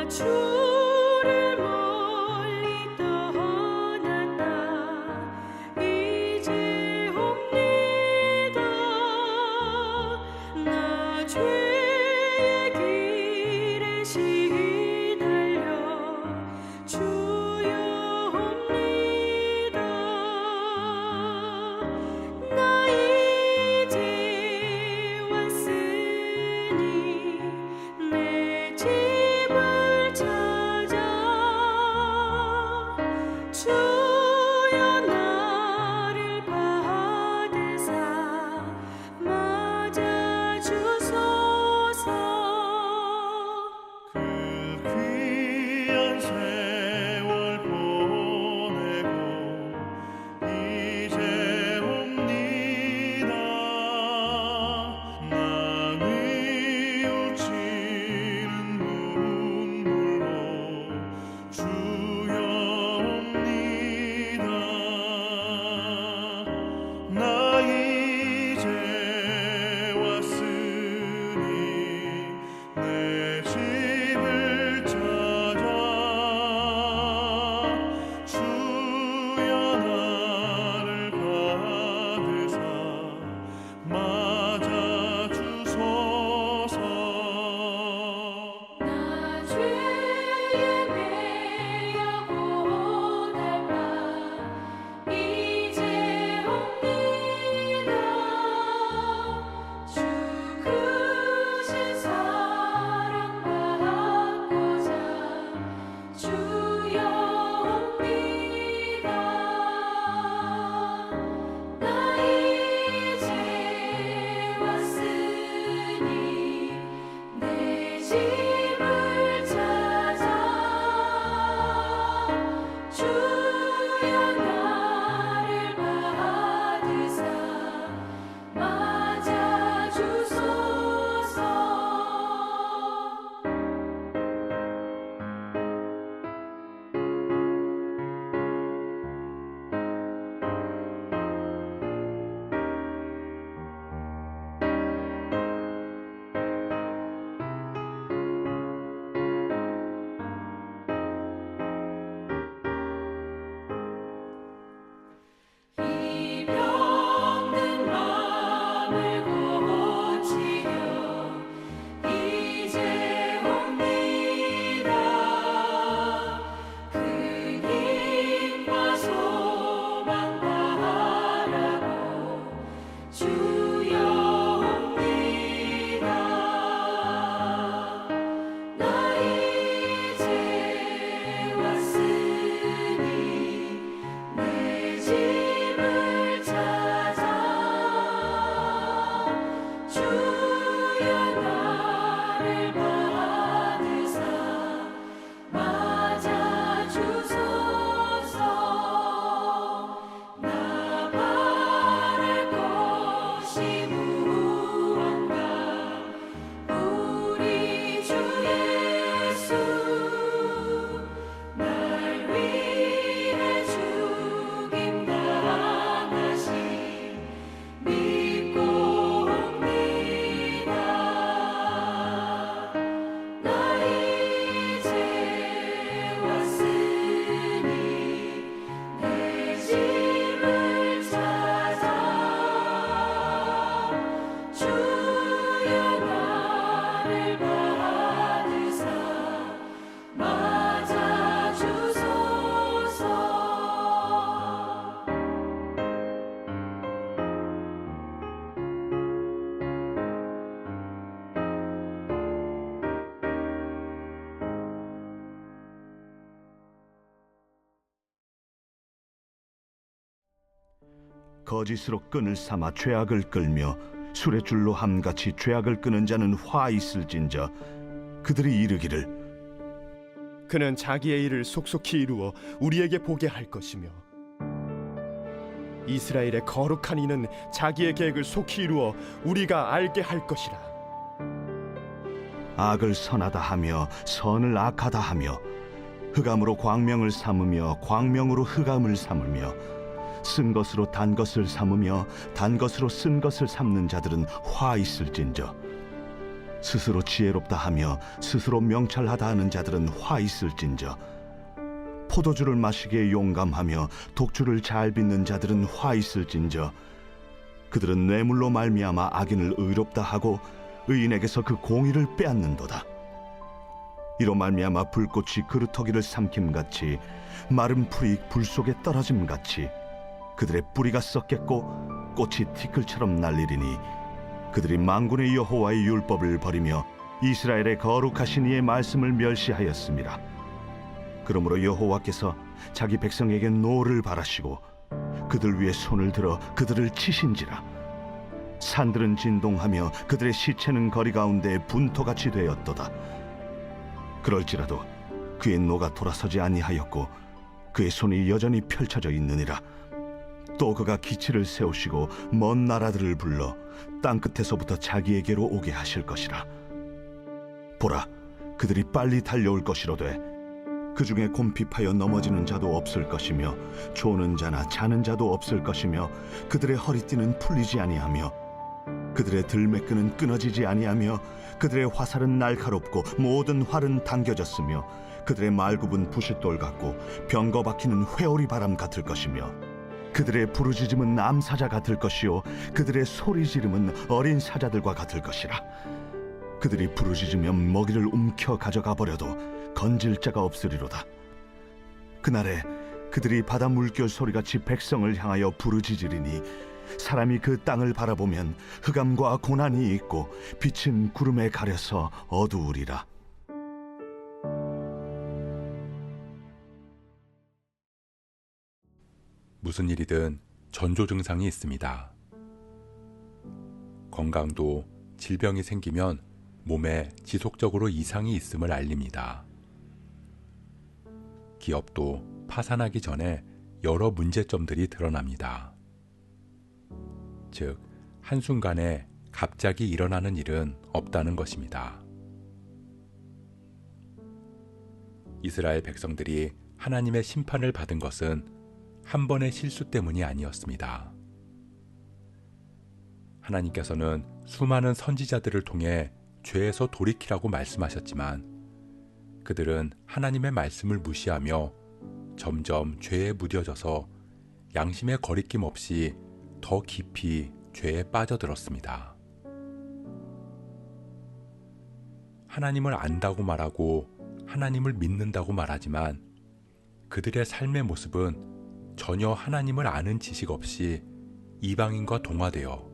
주를 멀리 떠났다 이제 옵니다. 나 죄의 길에 시달려 주여 옵니다. 나 이제 왔으니 내 집을 찾아 주여 나를 받으사 맞아 주소서. 그 귀한 세월 보내고 이제 옵니다. 나 뉘우치는 눈물로 주여 옵니다. 나 이제 왔으니 내 집을 찾아 주여 나를 받으사 맞아 주소서. 나 죄에 매여 고달파 이제 옵니다. 주 크신 사랑 받고자 주여 옵니다. 나 이제 왔으니 내 집을 찾아 주여 나를 받으사 맞아 주소서. 이 병든 마음을 고치려 이제 옵니다. 그 힘과 소망 바라고 주여 옵니다. 나 이제 왔으니 내 집을 찾아 주여 나를 받으사 맞아 주소서. 나 바랄 것이 무언가 우리 주 예수 날 위해 죽임 당하신 믿고 옵니다. 나 이제 왔으니 내 집을 찾아 주여 나를 받으사 맞아 주소서. 거짓으로 끈을 삼아 죄악을 끌며 술의 줄로 함같이 죄악을 끄는 자는 화 있을진저. 그들이 이르기를 그는 자기의 일을 속속히 이루어 우리에게 보게 할 것이며 이스라엘의 거룩한 이는 자기의 계획을 속히 이루어 우리가 알게 할 것이라. 악을 선하다 하며 선을 악하다 하며 흑암으로 광명을 삼으며 광명으로 흑암을 삼으며 쓴 것으로 단 것을 삼으며 단 것으로 쓴 것을 삼는 자들은 화 있을진저. 스스로 지혜롭다 하며 스스로 명철하다 하는 자들은 화 있을진저 포도주를 마시기에 용감하며 독주를 잘 빚는 자들은 화 있을진저 그들은 뇌물로 말미암아 악인을 의롭다 하고 의인에게서 그 공의를 빼앗는도다. 이로 말미암아 불꽃이 그루터기를 삼킴같이 마른 풀이 불 속에 떨어짐같이 그들의 뿌리가 썩겠고 꽃이 티끌처럼 날리리니 그들이 만군의 여호와의 율법을 버리며 이스라엘의 거룩하신 이의 말씀을 멸시하였습니다. 그러므로 여호와께서 자기 백성에게 노를 바라시고 그들 위에 손을 들어 그들을 치신지라. 산들은 진동하며 그들의 시체는 거리 가운데 분토같이 되었도다. 그럴지라도 그의 노가 돌아서지 아니하였고 그의 손이 여전히 펼쳐져 있느니라. 또 그가 기치를 세우시고 먼 나라들을 불러 땅끝에서부터 자기에게로 오게 하실 것이라. 보라, 그들이 빨리 달려올 것이로되 그 중에 곰핍하여 넘어지는 자도 없을 것이며 조는 자나 자는 자도 없을 것이며 그들의 허리띠는 풀리지 아니하며 그들의 들매끈은 끊어지지 아니하며 그들의 화살은 날카롭고 모든 활은 당겨졌으며 그들의 말굽은 부싯돌 같고 병거 박히는 회오리 바람 같을 것이며 그들의 부르짖음은 암사자 같을 것이요 그들의 소리 지름은 어린 사자들과 같을 것이라. 그들이 부르짖으면 먹이를 움켜 가져가 버려도 건질 자가 없으리로다. 그날에 그들이 바다 물결 소리같이 백성을 향하여 부르짖으리니 사람이 그 땅을 바라보면 흑암과 고난이 있고 빛은 구름에 가려서 어두우리라. 무슨 일이든 전조 증상이 있습니다. 건강도 질병이 생기면 몸에 지속적으로 이상이 있음을 알립니다. 기업도 파산하기 전에 여러 문제점들이 드러납니다. 즉, 한순간에 갑자기 일어나는 일은 없다는 것입니다. 이스라엘 백성들이 하나님의 심판을 받은 것은 한 번의 실수 때문이 아니었습니다. 하나님께서는 수많은 선지자들을 통해 죄에서 돌이키라고 말씀하셨지만 그들은 하나님의 말씀을 무시하며 점점 죄에 무뎌져서 양심의 거리낌 없이 더 깊이 죄에 빠져들었습니다. 하나님을 안다고 말하고 하나님을 믿는다고 말하지만 그들의 삶의 모습은 전혀 하나님을 아는 지식 없이 이방인과 동화되어,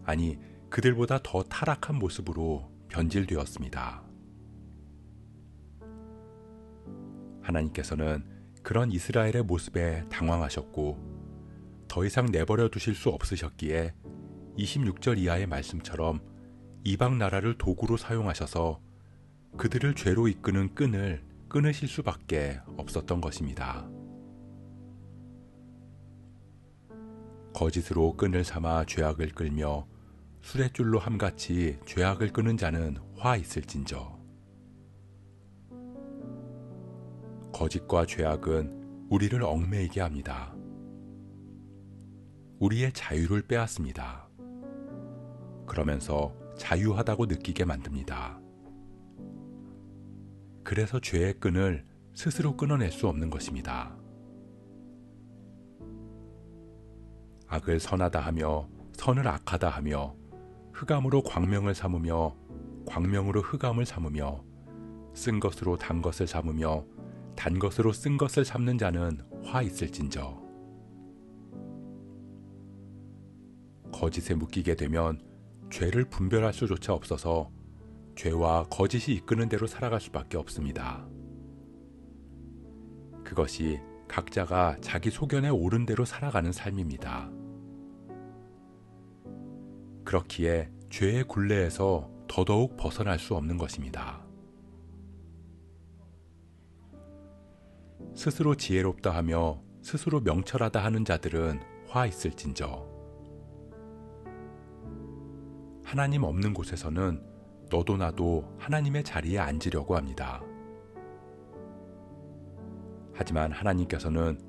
아니 그들보다 더 타락한 모습으로 변질되었습니다. 하나님께서는 그런 이스라엘의 모습에 당황하셨고 더 이상 내버려 두실 수 없으셨기에 26절 이하의 말씀처럼 이방 나라를 도구로 사용하셔서 그들을 죄로 이끄는 끈을 끊으실 수밖에 없었던 것입니다. 거짓으로 끈을 삼아 죄악을 끌며 수레줄로 함같이 죄악을 끄는 자는 화 있을진저. 거짓과 죄악은 우리를 얽매이게 합니다. 우리의 자유를 빼앗습니다. 그러면서 자유하다고 느끼게 만듭니다. 그래서 죄의 끈을 스스로 끊어낼 수 없는 것입니다. 악을 선하다 하며 선을 악하다 하며 흑암으로 광명을 삼으며 광명으로 흑암을 삼으며 쓴 것으로 단 것을 삼으며 단 것으로 쓴 것을 삼는 자는 화 있을진저. 거짓에 묶이게 되면 죄를 분별할 수조차 없어서 죄와 거짓이 이끄는 대로 살아갈 수밖에 없습니다. 그것이 각자가 자기 소견에 옳은 대로 살아가는 삶입니다. 그렇기에 죄의 굴레에서 더더욱 벗어날 수 없는 것입니다. 스스로 지혜롭다 하며 스스로 명철하다 하는 자들은 화 있을진저. 하나님 없는 곳에서는 너도 나도 하나님의 자리에 앉으려고 합니다. 하지만 하나님께서는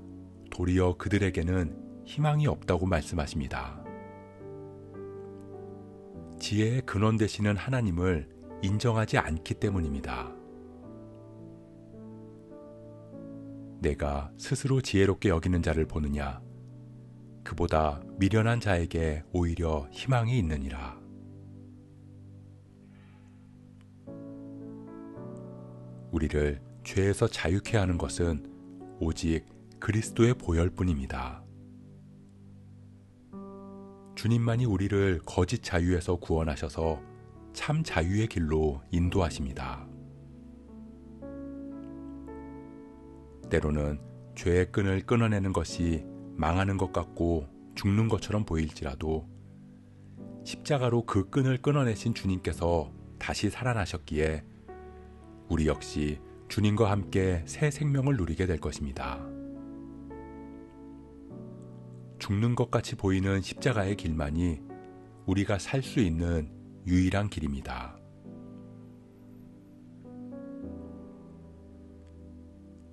도리어 그들에게는 희망이 없다고 말씀하십니다. 지혜의 근원 되시는 하나님을 인정하지 않기 때문입니다. 내가 스스로 지혜롭게 여기는 자를 보느냐? 그보다 미련한 자에게 오히려 희망이 있느니라. 우리를 죄에서 자유케 하는 것은 오직 그리스도의 보혈뿐입니다. 주님만이 우리를 거짓 자유에서 구원하셔서 참 자유의 길로 인도하십니다. 때로는 죄의 끈을 끊어내는 것이 망하는 것 같고 죽는 것처럼 보일지라도 십자가로 그 끈을 끊어내신 주님께서 다시 살아나셨기에 우리 역시 주님과 함께 새 생명을 누리게 될 것입니다. 죽는 것 같이 보이는 십자가의 길만이 우리가 살 수 있는 유일한 길입니다.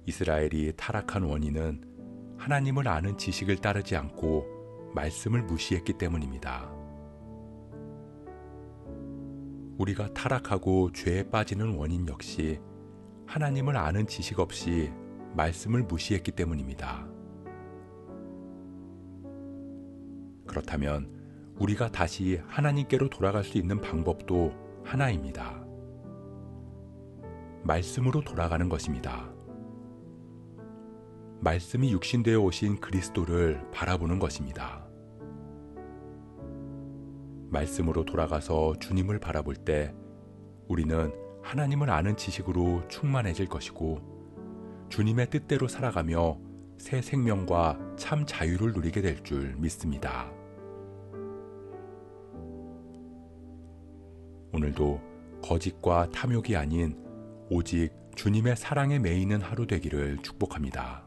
이스라엘이 타락한 원인은 하나님을 아는 지식을 따르지 않고 말씀을 무시했기 때문입니다. 우리가 타락하고 죄에 빠지는 원인 역시 하나님을 아는 지식 없이 말씀을 무시했기 때문입니다. 그렇다면 우리가 다시 하나님께로 돌아갈 수 있는 방법도 하나입니다. 말씀으로 돌아가는 것입니다. 말씀이 육신되어 오신 그리스도를 바라보는 것입니다. 말씀으로 돌아가서 주님을 바라볼 때 우리는 하나님을 아는 지식으로 충만해질 것이고 주님의 뜻대로 살아가며 새 생명과 참 자유를 누리게 될 줄 믿습니다. 오늘도 거짓과 탐욕이 아닌 오직 주님의 사랑에 매이는 하루 되기를 축복합니다.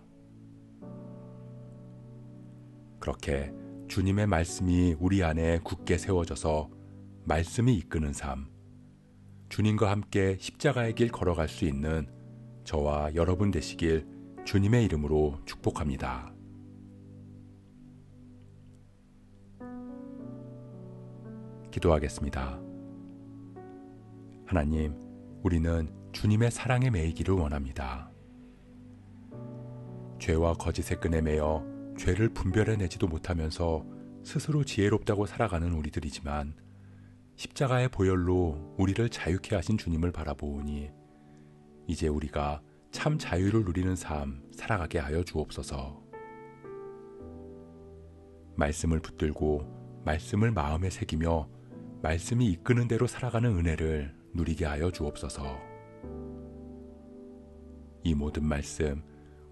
그렇게 주님의 말씀이 우리 안에 굳게 세워져서 말씀이 이끄는 삶, 주님과 함께 십자가의 길 걸어갈 수 있는 저와 여러분 되시길 주님의 이름으로 축복합니다. 기도하겠습니다. 하나님, 우리는 주님의 사랑에 매이기를 원합니다. 죄와 거짓의 끈에 매여 죄를 분별해내지도 못하면서 스스로 지혜롭다고 살아가는 우리들이지만 십자가의 보혈로 우리를 자유케 하신 주님을 바라보니 이제 우리가 참 자유를 누리는 삶 살아가게 하여 주옵소서. 말씀을 붙들고 말씀을 마음에 새기며 말씀이 이끄는 대로 살아가는 은혜를 누리게 하여 주옵소서. 이 모든 말씀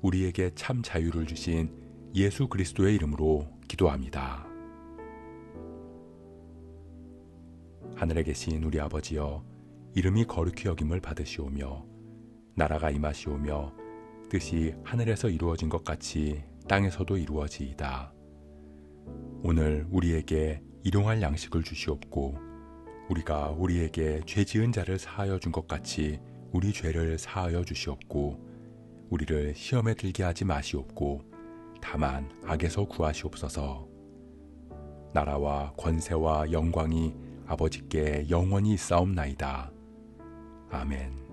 우리에게 참 자유를 주신 예수 그리스도의 이름으로 기도합니다. 하늘에 계신 우리 아버지여, 이름이 거룩히 여김을 받으시오며 나라가 임하시오며 뜻이 하늘에서 이루어진 것 같이 땅에서도 이루어지이다. 오늘 우리에게 일용할 양식을 주시옵고 우리가 우리에게 죄 지은 자를 사하여 준 것 같이 우리 죄를 사하여 주시옵고 우리를 시험에 들게 하지 마시옵고 다만 악에서 구하시옵소서. 나라와 권세와 영광이 아버지께 영원히 있사옵나이다. 아멘.